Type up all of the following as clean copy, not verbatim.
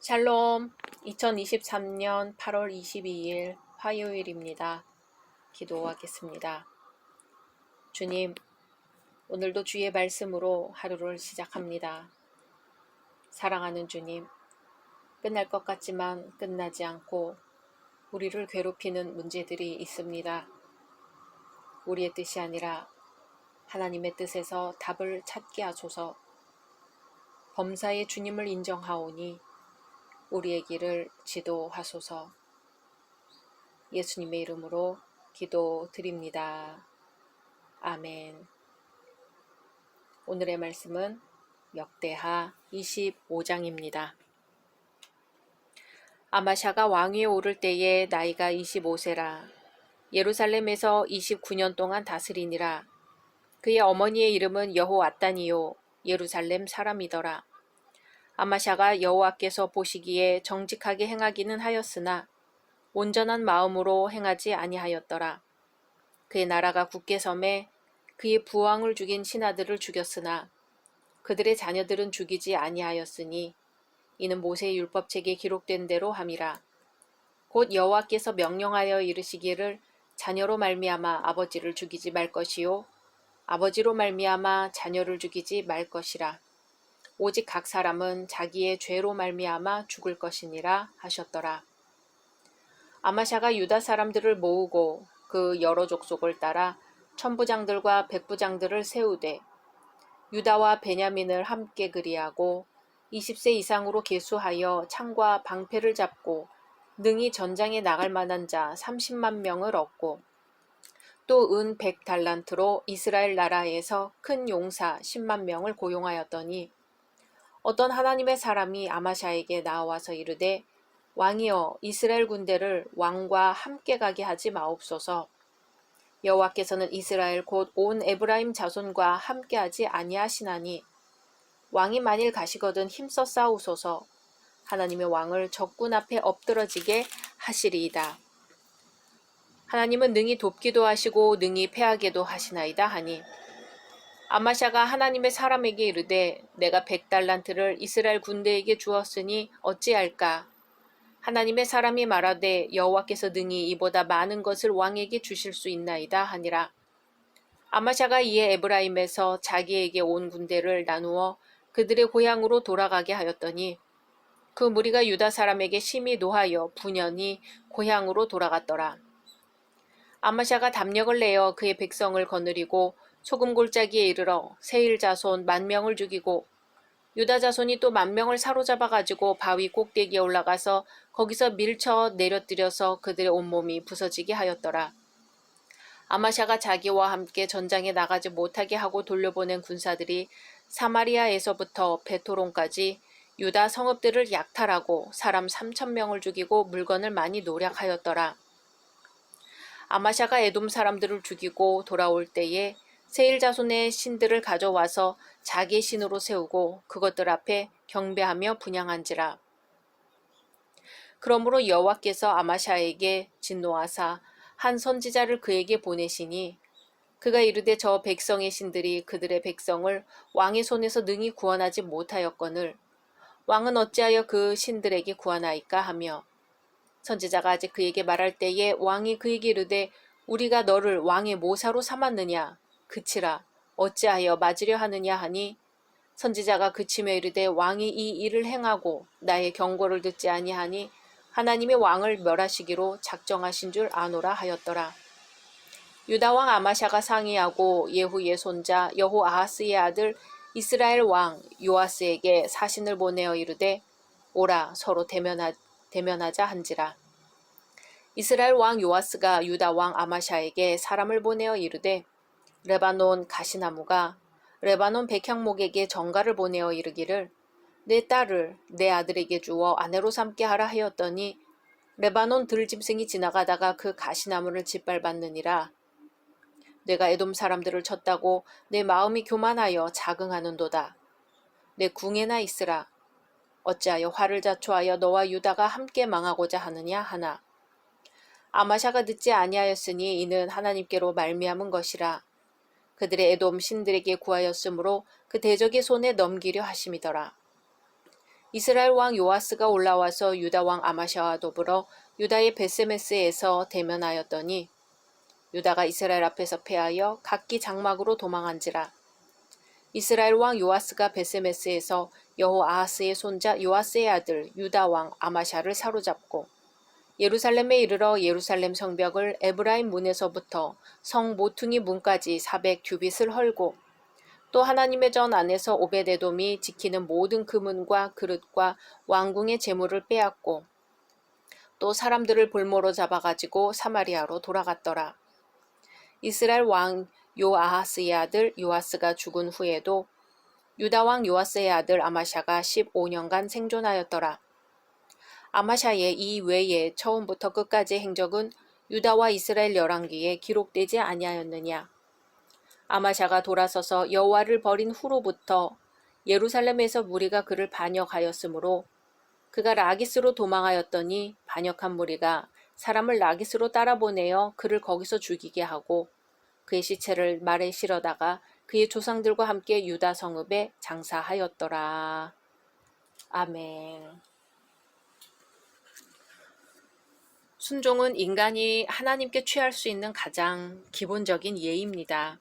샬롬, 2023년 8월 22일 화요일입니다. 기도하겠습니다. 주님, 오늘도 주의 말씀으로 하루를 시작합니다. 사랑하는 주님, 끝날 것 같지만 끝나지 않고 우리를 괴롭히는 문제들이 있습니다. 우리의 뜻이 아니라 하나님의 뜻에서 답을 찾게 하소서. 범사의 주님을 인정하오니 우리의 길을 지도하소서. 예수님의 이름으로 기도드립니다. 아멘. 오늘의 말씀은 역대하 25장입니다. 아마샤가 왕위에 오를 때에 나이가 25세라. 예루살렘에서 29년 동안 다스리니라. 그의 어머니의 이름은 여호앗단이요 예루살렘 사람이더라. 아마샤가 여호와께서 보시기에 정직하게 행하기는 하였으나 온전한 마음으로 행하지 아니하였더라. 그의 나라가 굳게 섬에 그의 부왕을 죽인 신하들을 죽였으나 그들의 자녀들은 죽이지 아니하였으니 이는 모세의 율법책에 기록된 대로 함이라. 곧 여호와께서 명령하여 이르시기를 자녀로 말미암아 아버지를 죽이지 말 것이요 아버지로 말미암아 자녀를 죽이지 말 것이라. 오직 각 사람은 자기의 죄로 말미암아 죽을 것이니라 하셨더라. 아마샤가 유다 사람들을 모으고 그 여러 족속을 따라 천부장들과 백부장들을 세우되 유다와 베냐민을 함께 그리하고 20세 이상으로 계수하여 창과 방패를 잡고 능히 전장에 나갈 만한 자 30만 명을 얻고 또 은 100달란트로 이스라엘 나라에서 큰 용사 10만 명을 고용하였더니 어떤 하나님의 사람이 아마샤에게 나와서 이르되 왕이여 이스라엘 군대를 왕과 함께 가게 하지 마옵소서. 여호와께서는 이스라엘 곧 온 에브라임 자손과 함께하지 아니하시나니 왕이 만일 가시거든 힘써 싸우소서. 하나님의 왕을 적군 앞에 엎드러지게 하시리이다. 하나님은 능히 돕기도 하시고 능히 패하게도 하시나이다 하니 아마샤가 하나님의 사람에게 이르되 내가 100달란트를 이스라엘 군대에게 주었으니 어찌할까? 하나님의 사람이 말하되 여호와께서 능히 이보다 많은 것을 왕에게 주실 수 있나이다 하니라. 아마샤가 이에 에브라임에서 자기에게 온 군대를 나누어 그들의 고향으로 돌아가게 하였더니 그 무리가 유다 사람에게 심히 노하여 분연히 고향으로 돌아갔더라. 아마샤가 담력을 내어 그의 백성을 거느리고 소금 골짜기에 이르러 세일 자손 10,000명을 죽이고 유다 자손이 또 10,000명을 사로잡아 가지고 바위 꼭대기에 올라가서 거기서 밀쳐 내려뜨려서 그들의 온몸이 부서지게 하였더라. 아마샤가 자기와 함께 전장에 나가지 못하게 하고 돌려보낸 군사들이 사마리아에서부터 베토론까지 유다 성읍들을 약탈하고 사람 3,000명을 죽이고 물건을 많이 노략하였더라. 아마샤가 에돔 사람들을 죽이고 돌아올 때에 세일 자손의 신들을 가져와서 자기 신으로 세우고 그것들 앞에 경배하며 분향한지라. 그러므로 여호와께서 아마샤에게 진노하사 한 선지자를 그에게 보내시니 그가 이르되 저 백성의 신들이 그들의 백성을 왕의 손에서 능히 구원하지 못하였거늘 왕은 어찌하여 그 신들에게 구하나이까 하며 선지자가 아직 그에게 말할 때에 왕이 그에게 이르되 우리가 너를 왕의 모사로 삼았느냐 그치라 어찌하여 맞으려 하느냐 하니 선지자가 그치며 이르되 왕이 이 일을 행하고 나의 경고를 듣지 아니하니 하나님이 왕을 멸하시기로 작정하신 줄 아노라 하였더라. 유다 왕 아마샤가 상의하고 예후의 손자 여호아하스의 아들 이스라엘 왕 요아스에게 사신을 보내어 이르되 오라 서로 대면하자 한지라. 이스라엘 왕 요아스가 유다 왕 아마샤에게 사람을 보내어 이르되 레바논 가시나무가 레바논 백향목에게 전가를 보내어 이르기를 내 딸을 내 아들에게 주어 아내로 삼게 하라 하였더니 레바논 들짐승이 지나가다가 그 가시나무를 짓밟았느니라. 내가 에돔 사람들을 쳤다고 내 마음이 교만하여 자긍하는도다. 내 궁에나 있으라. 어찌하여 화를 자초하여 너와 유다가 함께 망하고자 하느냐 하나. 아마샤가 듣지 아니하였으니 이는 하나님께로 말미암은 것이라. 그들의 에돔 신들에게 구하였으므로 그 대적의 손에 넘기려 하심이더라. 이스라엘 왕 요아스가 올라와서 유다 왕 아마샤와 더불어 유다의 베세메스에서 대면하였더니 유다가 이스라엘 앞에서 패하여 각기 장막으로 도망한지라. 이스라엘 왕 요아스가 베세메스에서 여호아하스의 손자 요아스의 아들 유다 왕 아마샤를 사로잡고 예루살렘에 이르러 예루살렘 성벽을 에브라임 문에서부터 성 모퉁이 문까지 400규빗을 헐고 또 하나님의 전 안에서 오벳에돔이 지키는 모든 금은과 그릇과 왕궁의 재물을 빼앗고 또 사람들을 볼모로 잡아가지고 사마리아로 돌아갔더라. 이스라엘 왕 요아하스의 아들 요아스가 죽은 후에도 유다 왕 요아스의 아들 아마샤가 15년간 생존하였더라. 아마샤의 이 외에 처음부터 끝까지 행적은 유다와 이스라엘 열왕기에 기록되지 아니하였느냐. 아마샤가 돌아서서 여호와를 버린 후로부터 예루살렘에서 무리가 그를 반역하였으므로 그가 라기스로 도망하였더니 반역한 무리가 사람을 라기스로 따라보내어 그를 거기서 죽이게 하고 그의 시체를 말에 실어다가 그의 조상들과 함께 유다 성읍에 장사하였더라. 아멘. 순종은 인간이 하나님께 취할 수 있는 가장 기본적인 예입니다.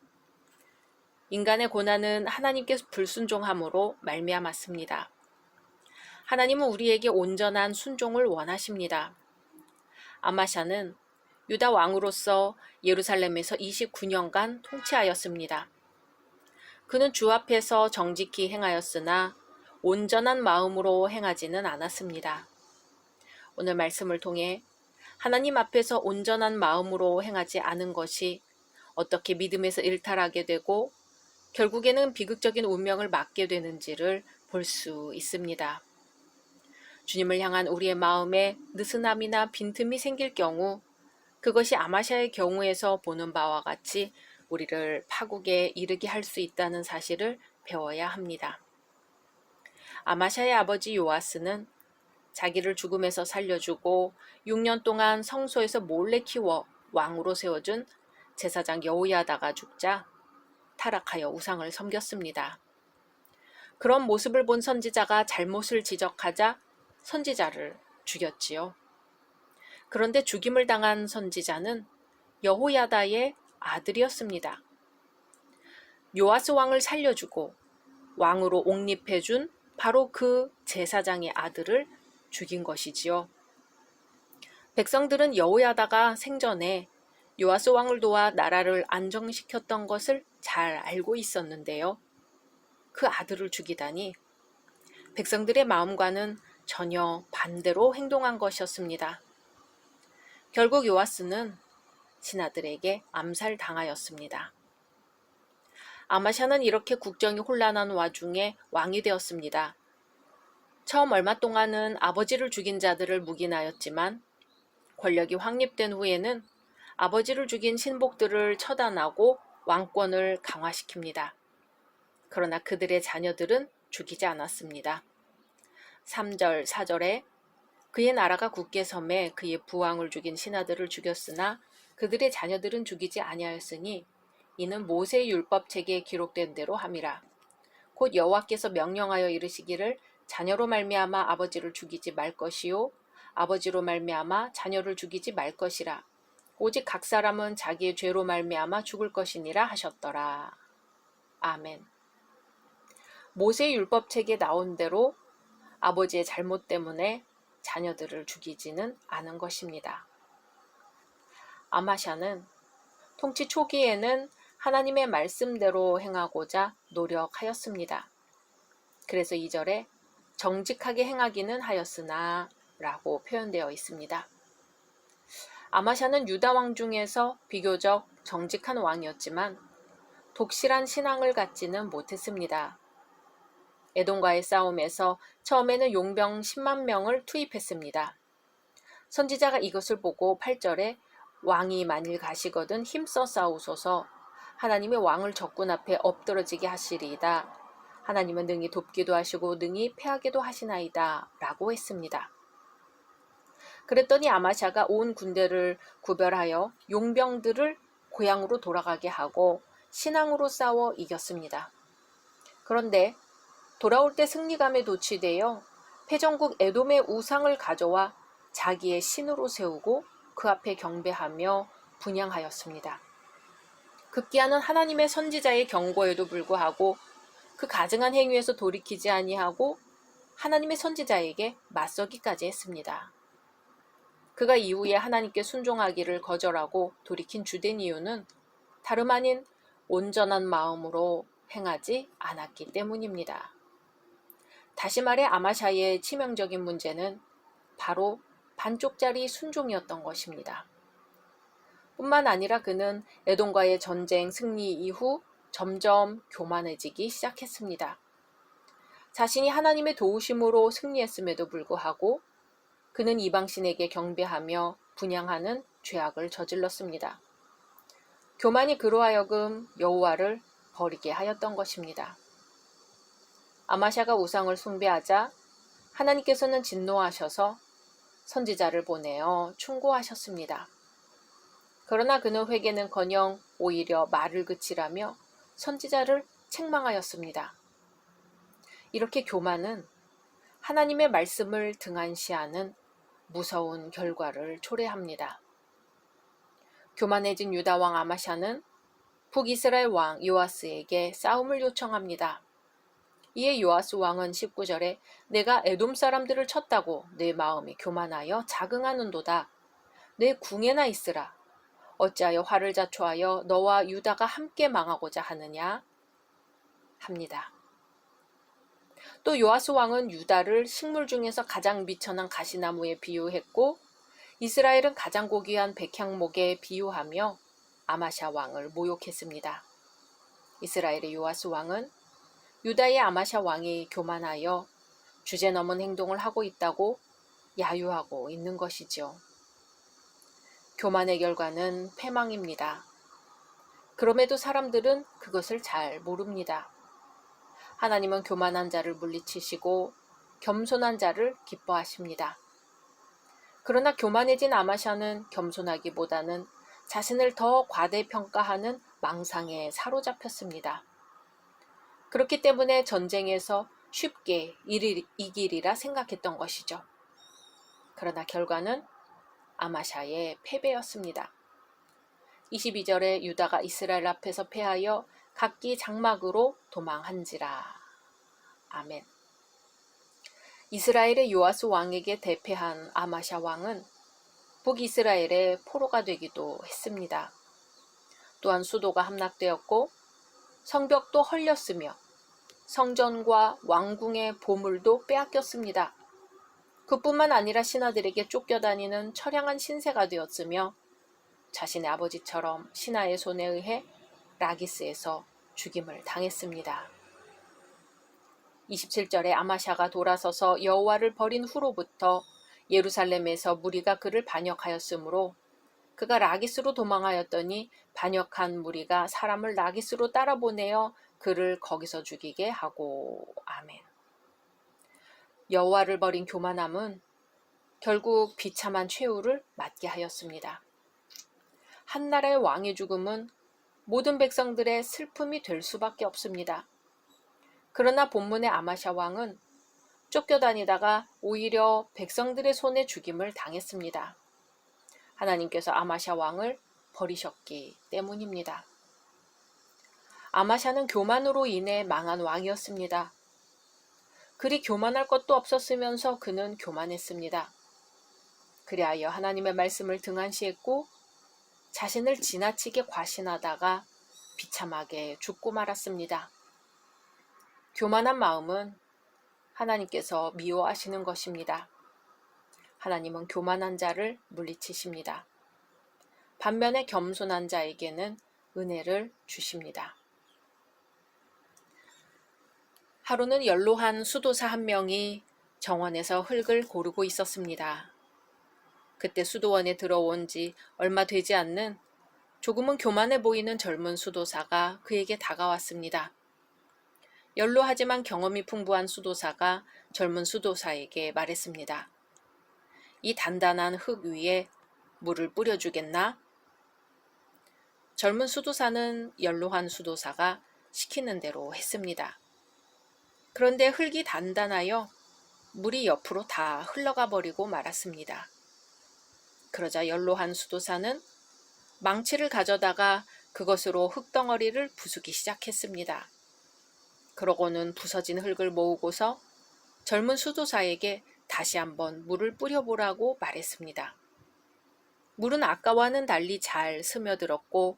인간의 고난은 하나님께 불순종함으로 말미암았습니다. 하나님은 우리에게 온전한 순종을 원하십니다. 아마샤는 유다 왕으로서 예루살렘에서 29년간 통치하였습니다. 그는 주 앞에서 정직히 행하였으나 온전한 마음으로 행하지는 않았습니다. 오늘 말씀을 통해 하나님 앞에서 온전한 마음으로 행하지 않은 것이 어떻게 믿음에서 일탈하게 되고 결국에는 비극적인 운명을 맞게 되는지를 볼 수 있습니다. 주님을 향한 우리의 마음에 느슨함이나 빈틈이 생길 경우 그것이 아마샤의 경우에서 보는 바와 같이 우리를 파국에 이르게 할 수 있다는 사실을 배워야 합니다. 아마샤의 아버지 요아스는 자기를 죽음에서 살려주고 6년 동안 성소에서 몰래 키워 왕으로 세워준 제사장 여호야다가 죽자 타락하여 우상을 섬겼습니다. 그런 모습을 본 선지자가 잘못을 지적하자 선지자를 죽였지요. 그런데 죽임을 당한 선지자는 여호야다의 아들이었습니다. 요아스 왕을 살려주고 왕으로 옹립해준 바로 그 제사장의 아들을 죽인 것이지요. 백성들은 여호야다가 생전에 요아스 왕을 도와 나라를 안정시켰던 것을 잘 알고 있었는데요. 그 아들을 죽이다니 백성들의 마음과는 전혀 반대로 행동한 것이었습니다. 결국 요아스는 신하들에게 암살당하였습니다. 아마샤는 이렇게 국정이 혼란한 와중에 왕이 되었습니다. 처음 얼마 동안은 아버지를 죽인 자들을 묵인하였지만 권력이 확립된 후에는 아버지를 죽인 신복들을 처단하고 왕권을 강화시킵니다. 그러나 그들의 자녀들은 죽이지 않았습니다. 3절, 4절에 그의 나라가 굳게 섬에 그의 부왕을 죽인 신하들을 죽였으나 그들의 자녀들은 죽이지 아니하였으니 이는 모세의 율법책에 기록된 대로 함이라. 곧 여호와께서 명령하여 이르시기를 자녀로 말미암아 아버지를 죽이지 말 것이요 아버지로 말미암아 자녀를 죽이지 말 것이라. 오직 각 사람은 자기의 죄로 말미암아 죽을 것이니라 하셨더라. 아멘. 모세의 율법책에 나온 대로 아버지의 잘못 때문에 자녀들을 죽이지는 않은 것입니다. 아마샤는 통치 초기에는 하나님의 말씀대로 행하고자 노력하였습니다. 그래서 2절에 정직하게 행하기는 하였으나 라고 표현되어 있습니다. 아마샤는 유다 왕 중에서 비교적 정직한 왕이었지만 독실한 신앙을 갖지는 못했습니다. 에돔과의 싸움에서 처음에는 용병 10만 명을 투입했습니다. 선지자가 이것을 보고 8절에 왕이 만일 가시거든 힘써 싸우소서 하나님의 왕을 적군 앞에 엎드러지게 하시리이다. 하나님은 능히 돕기도 하시고 능히 패하기도 하시나이다 라고 했습니다. 그랬더니 아마샤가 온 군대를 구별하여 용병들을 고향으로 돌아가게 하고 신앙으로 싸워 이겼습니다. 그런데 돌아올 때 승리감에 도취되어 패전국 에돔의 우상을 가져와 자기의 신으로 세우고 그 앞에 경배하며 분향하였습니다. 급기야는 하나님의 선지자의 경고에도 불구하고 그 가증한 행위에서 돌이키지 아니하고 하나님의 선지자에게 맞서기까지 했습니다. 그가 이후에 하나님께 순종하기를 거절하고 돌이킨 주된 이유는 다름 아닌 온전한 마음으로 행하지 않았기 때문입니다. 다시 말해 아마샤의 치명적인 문제는 바로 반쪽짜리 순종이었던 것입니다. 뿐만 아니라 그는 에돔과의 전쟁 승리 이후 점점 교만해지기 시작했습니다. 자신이 하나님의 도우심으로 승리했음에도 불구하고 그는 이방신에게 경배하며 분향하는 죄악을 저질렀습니다. 교만이 그로 하여금 여호와를 버리게 하였던 것입니다. 아마샤가 우상을 숭배하자 하나님께서는 진노하셔서 선지자를 보내어 충고하셨습니다. 그러나 그는 회개는커녕 오히려 말을 그치라며 선지자를 책망하였습니다. 이렇게 교만은 하나님의 말씀을 등한시하는 무서운 결과를 초래합니다. 교만해진 유다 왕 아마샤는 북이스라엘 왕 요아스에게 싸움을 요청합니다. 이에 요아스 왕은 19절에 내가 에돔 사람들을 쳤다고 내 마음이 교만하여 자긍하는도다. 내 궁에나 있으라. 어찌하여 화를 자초하여 너와 유다가 함께 망하고자 하느냐 합니다. 또 요아스 왕은 유다를 식물 중에서 가장 미천한 가시나무에 비유했고 이스라엘은 가장 고귀한 백향목에 비유하며 아마샤 왕을 모욕했습니다. 이스라엘의 요아스 왕은 유다의 아마샤 왕이 교만하여 주제넘은 행동을 하고 있다고 야유하고 있는 것이죠. 교만의 결과는 패망입니다. 그럼에도 사람들은 그것을 잘 모릅니다. 하나님은 교만한 자를 물리치시고 겸손한 자를 기뻐하십니다. 그러나 교만해진 아마샤는 겸손하기보다는 자신을 더 과대평가하는 망상에 사로잡혔습니다. 그렇기 때문에 전쟁에서 쉽게 이기리라 생각했던 것이죠. 그러나 결과는 아마샤의 패배였습니다. 22절에 유다가 이스라엘 앞에서 패하여 각기 장막으로 도망한지라. 아멘. 이스라엘의 요아스 왕에게 대패한 아마샤 왕은 북이스라엘의 포로가 되기도 했습니다. 또한 수도가 함락되었고 성벽도 헐렸으며 성전과 왕궁의 보물도 빼앗겼습니다. 그뿐만 아니라 신하들에게 쫓겨다니는 처량한 신세가 되었으며 자신의 아버지처럼 신하의 손에 의해 라기스에서 죽임을 당했습니다. 27절에 아마샤가 돌아서서 여호와를 버린 후로부터 예루살렘에서 무리가 그를 반역하였으므로 그가 라기스로 도망하였더니 반역한 무리가 사람을 라기스로 따라보내어 그를 거기서 죽이게 하고. 아멘. 여호와를 버린 교만함은 결국 비참한 최후를 맞게 하였습니다. 한 나라의 왕의 죽음은 모든 백성들의 슬픔이 될 수밖에 없습니다. 그러나 본문의 아마샤 왕은 쫓겨다니다가 오히려 백성들의 손에 죽임을 당했습니다. 하나님께서 아마샤 왕을 버리셨기 때문입니다. 아마샤는 교만으로 인해 망한 왕이었습니다. 그리 교만할 것도 없었으면서 그는 교만했습니다. 그리하여 하나님의 말씀을 등한시했고 자신을 지나치게 과신하다가 비참하게 죽고 말았습니다. 교만한 마음은 하나님께서 미워하시는 것입니다. 하나님은 교만한 자를 물리치십니다. 반면에 겸손한 자에게는 은혜를 주십니다. 하루는 연로한 수도사 한 명이 정원에서 흙을 고르고 있었습니다. 그때 수도원에 들어온 지 얼마 되지 않는 조금은 교만해 보이는 젊은 수도사가 그에게 다가왔습니다. 연로하지만 경험이 풍부한 수도사가 젊은 수도사에게 말했습니다. 이 단단한 흙 위에 물을 뿌려주겠나? 젊은 수도사는 연로한 수도사가 시키는 대로 했습니다. 그런데 흙이 단단하여 물이 옆으로 다 흘러가 버리고 말았습니다. 그러자 연로한 수도사는 망치를 가져다가 그것으로 흙덩어리를 부수기 시작했습니다. 그러고는 부서진 흙을 모으고서 젊은 수도사에게 다시 한번 물을 뿌려보라고 말했습니다. 물은 아까와는 달리 잘 스며들었고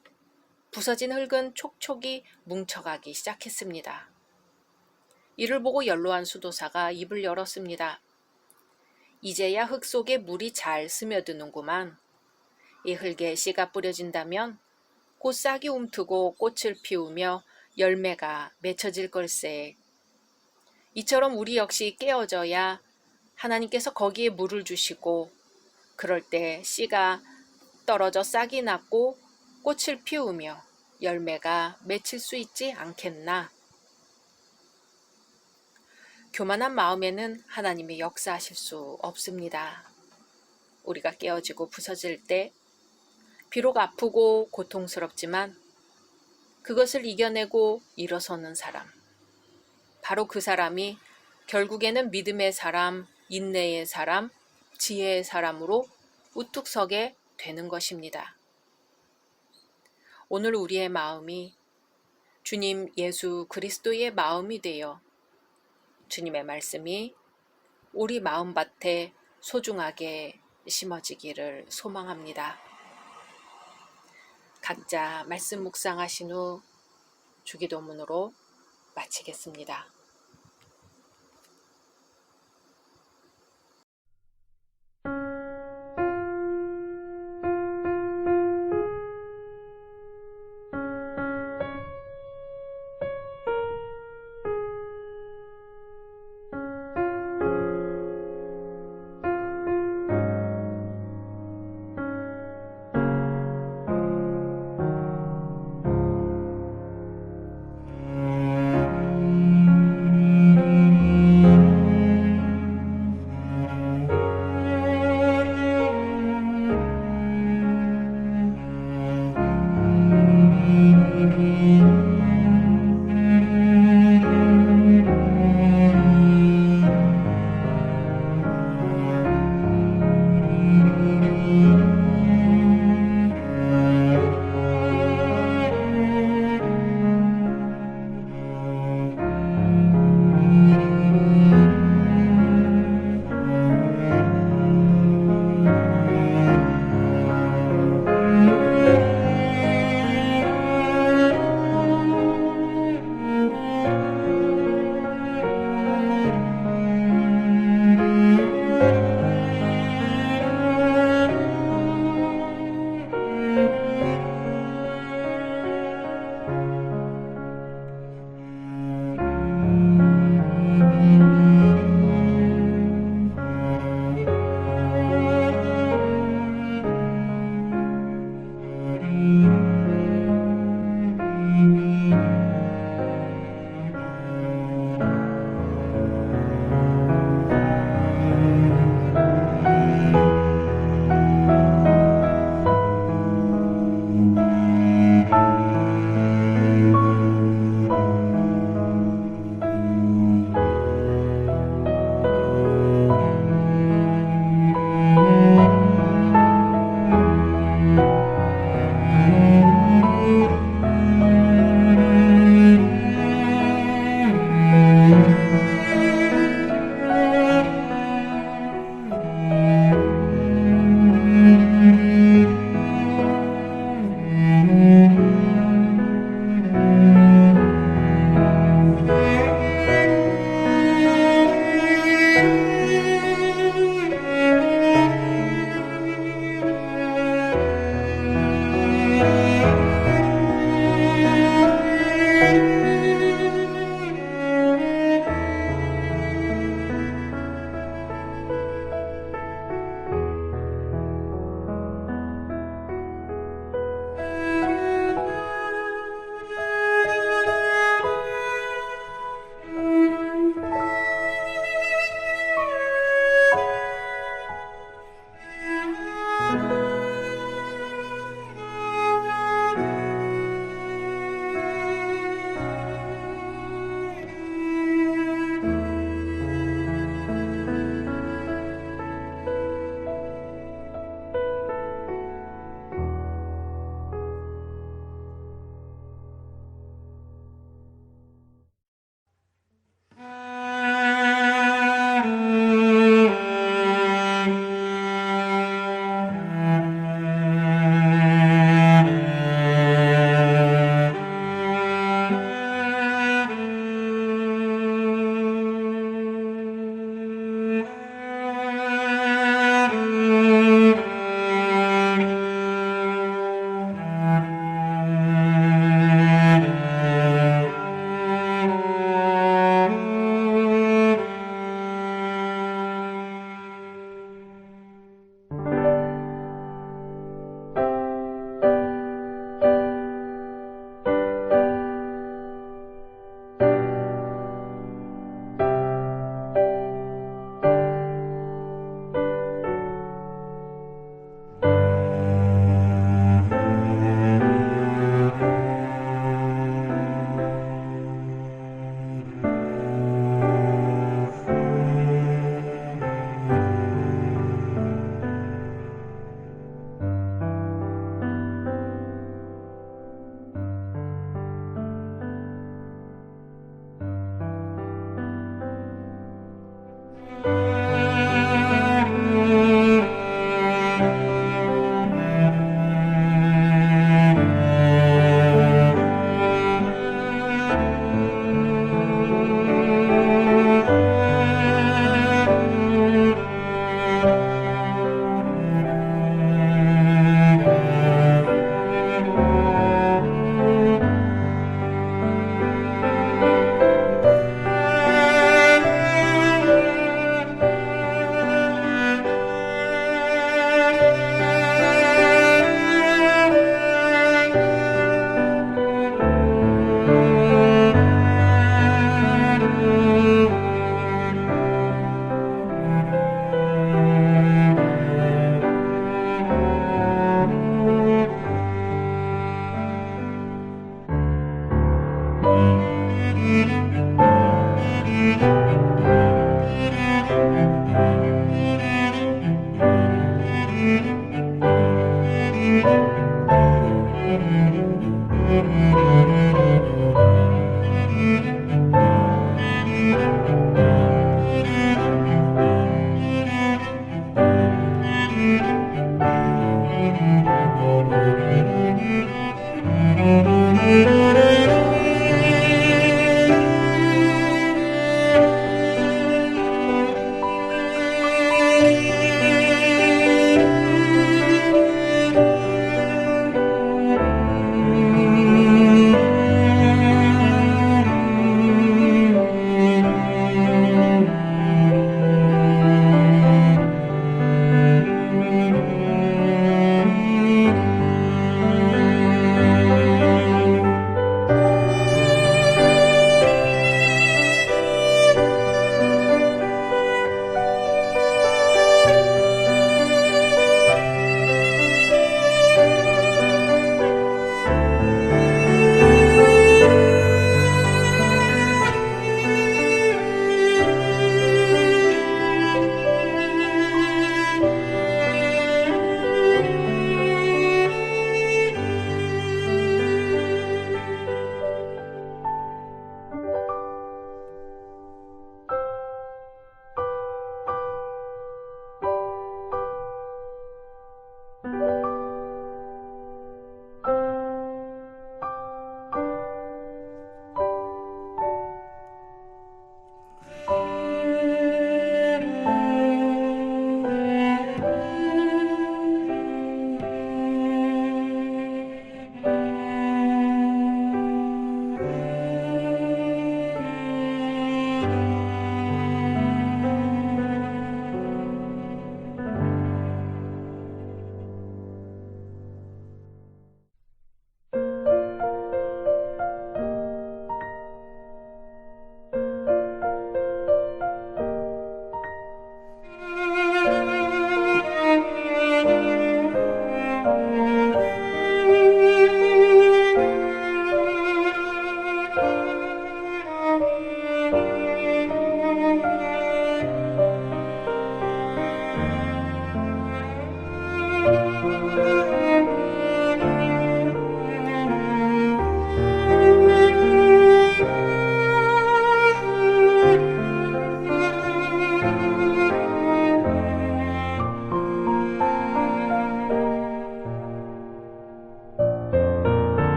부서진 흙은 촉촉이 뭉쳐가기 시작했습니다. 이를 보고 연로한 수도사가 입을 열었습니다. 이제야 흙 속에 물이 잘 스며드는구만. 이 흙에 씨가 뿌려진다면 곧 싹이 움트고 꽃을 피우며 열매가 맺혀질 걸세. 이처럼 우리 역시 깨어져야 하나님께서 거기에 물을 주시고 그럴 때 씨가 떨어져 싹이 났고 꽃을 피우며 열매가 맺힐 수 있지 않겠나. 교만한 마음에는 하나님이 역사하실 수 없습니다. 우리가 깨어지고 부서질 때 비록 아프고 고통스럽지만 그것을 이겨내고 일어서는 사람, 바로 그 사람이 결국에는 믿음의 사람, 인내의 사람, 지혜의 사람으로 우뚝 서게 되는 것입니다. 오늘 우리의 마음이 주님 예수 그리스도의 마음이 되어 주님의 말씀이 우리 마음밭에 소중하게 심어지기를 소망합니다. 각자 말씀 묵상하신 후 주기도문으로 마치겠습니다.